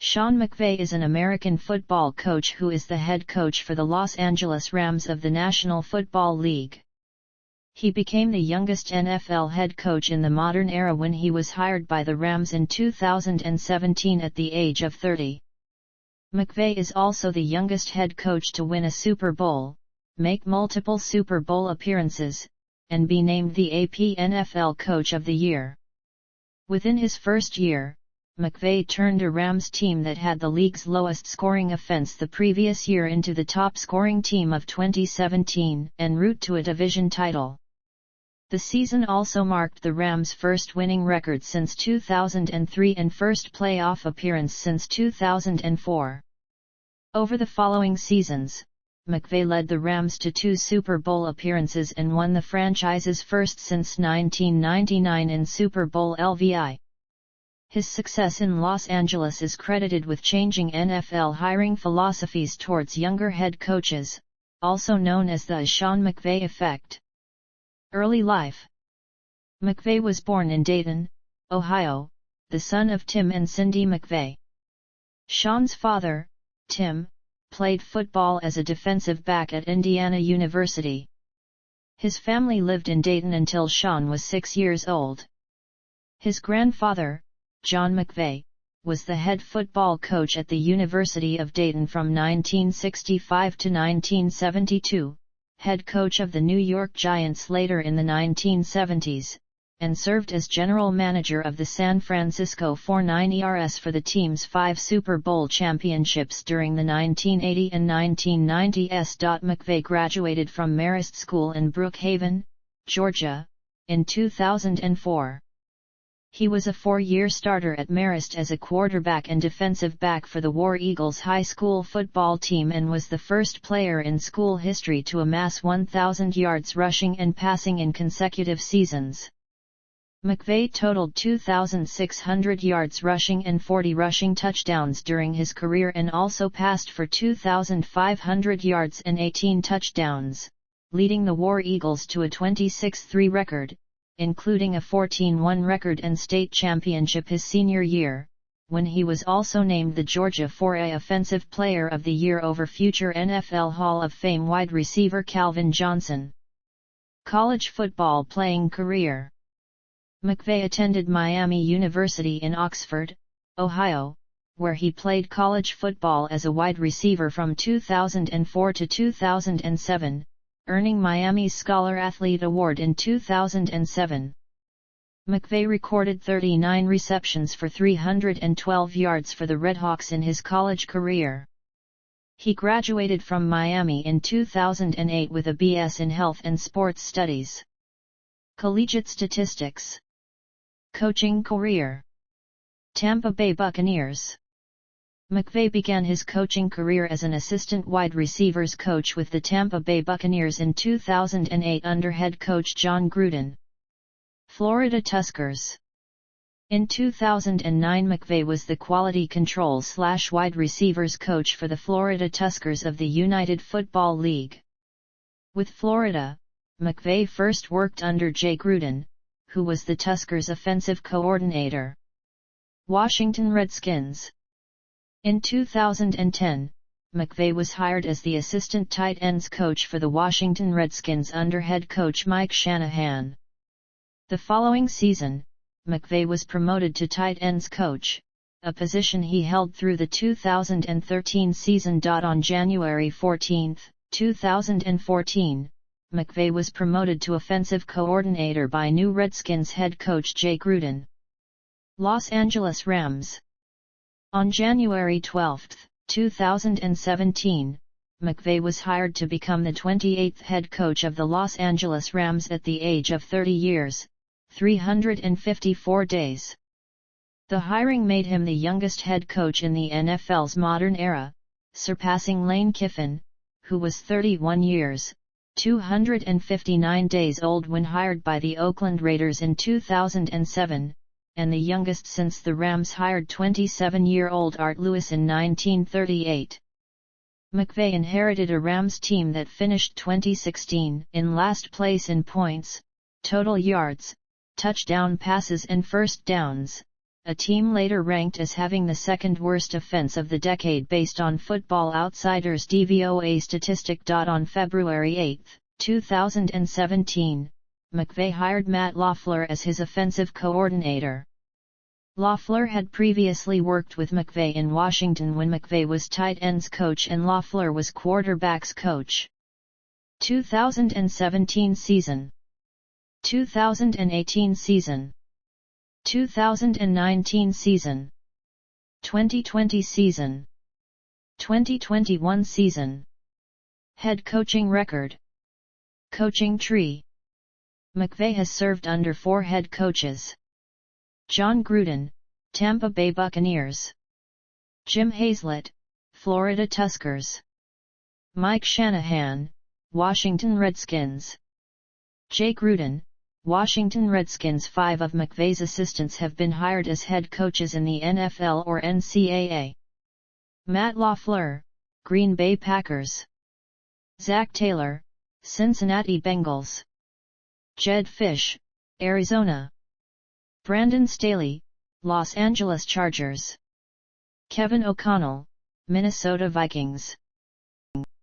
Sean McVay is an American football coach who is the head coach for the Los Angeles Rams of the National Football League. He became the youngest NFL head coach in the modern era when he was hired by the Rams in 2017 at the age of 30. McVay is also the youngest head coach to win a Super Bowl, make multiple Super Bowl appearances, and be named the AP NFL Coach of the Year. Within his first year, McVay turned a Rams team that had the league's lowest scoring offense the previous year into the top scoring team of 2017 en route to a division title. The season also marked the Rams' first winning record since 2003 and first playoff appearance since 2004. Over the following seasons, McVay led the Rams to 2 Super Bowl appearances and won the franchise's first since 1999 in Super Bowl LVI. His success in Los Angeles is credited with changing NFL hiring philosophies towards younger head coaches, also known as the Sean McVay effect. Early life. McVay was born in Dayton, Ohio, the son of Tim and Cindy McVay. Sean's father, Tim, played football as a defensive back at Indiana University. His family lived in Dayton until Sean was 6 years old. His grandfather, John McVay, was the head football coach at the University of Dayton from 1965 to 1972, head coach of the New York Giants later in the 1970s, and served as general manager of the San Francisco 49ers for the team's 5 Super Bowl championships during the 1980 and 1990s. McVay graduated from Marist School in Brookhaven, Georgia, in 2004. He was a 4-year starter at Marist as a quarterback and defensive back for the War Eagles high school football team and was the first player in school history to amass 1,000 yards rushing and passing in consecutive seasons. McVay totaled 2,600 yards rushing and 40 rushing touchdowns during his career and also passed for 2,500 yards and 18 touchdowns, leading the War Eagles to a 26-3 record, including a 14-1 record and state championship his senior year, when he was also named the Georgia 4A Offensive Player of the Year over future NFL Hall of Fame wide receiver Calvin Johnson. College football playing career. McVay attended Miami University in Oxford, Ohio, where he played college football as a wide receiver from 2004 to 2007, earning Miami's Scholar Athlete Award in 2007. McVay recorded 39 receptions for 312 yards for the Redhawks in his college career. He graduated from Miami in 2008 with a BS in Health and Sports Studies. Collegiate statistics. Coaching career. Tampa Bay Buccaneers. McVay began his coaching career as an assistant wide receivers coach with the Tampa Bay Buccaneers in 2008 under head coach John Gruden. Florida Tuskers. In 2009 McVay was the quality control/wide receivers coach for the Florida Tuskers of the United Football League. With Florida, McVay first worked under Jay Gruden, who was the Tuskers' offensive coordinator. Washington Redskins. In 2010, McVay was hired as the assistant tight ends coach for the Washington Redskins under head coach Mike Shanahan. The following season, McVay was promoted to tight ends coach, a position he held through the 2013 season. On January 14, 2014, McVay was promoted to offensive coordinator by new Redskins head coach Jay Gruden. Los Angeles Rams. On January 12, 2017, McVay was hired to become the 28th head coach of the Los Angeles Rams at the age of 30 years, 354 days. The hiring made him the youngest head coach in the NFL's modern era, surpassing Lane Kiffin, who was 31 years, 259 days old when hired by the Oakland Raiders in 2007, and the youngest since the Rams hired 27-year-old Art Lewis in 1938. McVay inherited a Rams team that finished 2016 in last place in points, total yards, touchdown passes and first downs, a team later ranked as having the second worst offense of the decade based on Football Outsiders' DVOA statistic. On February 8, 2017, McVay hired Matt LaFleur as his offensive coordinator. LaFleur had previously worked with McVay in Washington when McVay was tight ends coach and LaFleur was quarterbacks coach. 2017 season, 2018 season, 2019 season, 2020 season, 2021 season. Head coaching record. Coaching tree. McVay has served under 4 head coaches. John Gruden, Tampa Bay Buccaneers. Jim Hazlett, Florida Tuskers. Mike Shanahan, Washington Redskins. Jay Gruden, Washington Redskins. 5 of McVay's assistants have been hired as head coaches in the NFL or NCAA. Matt LaFleur, Green Bay Packers. Zach Taylor, Cincinnati Bengals. Jed Fish, Arizona. Brandon Staley, Los Angeles Chargers. Kevin O'Connell, Minnesota Vikings.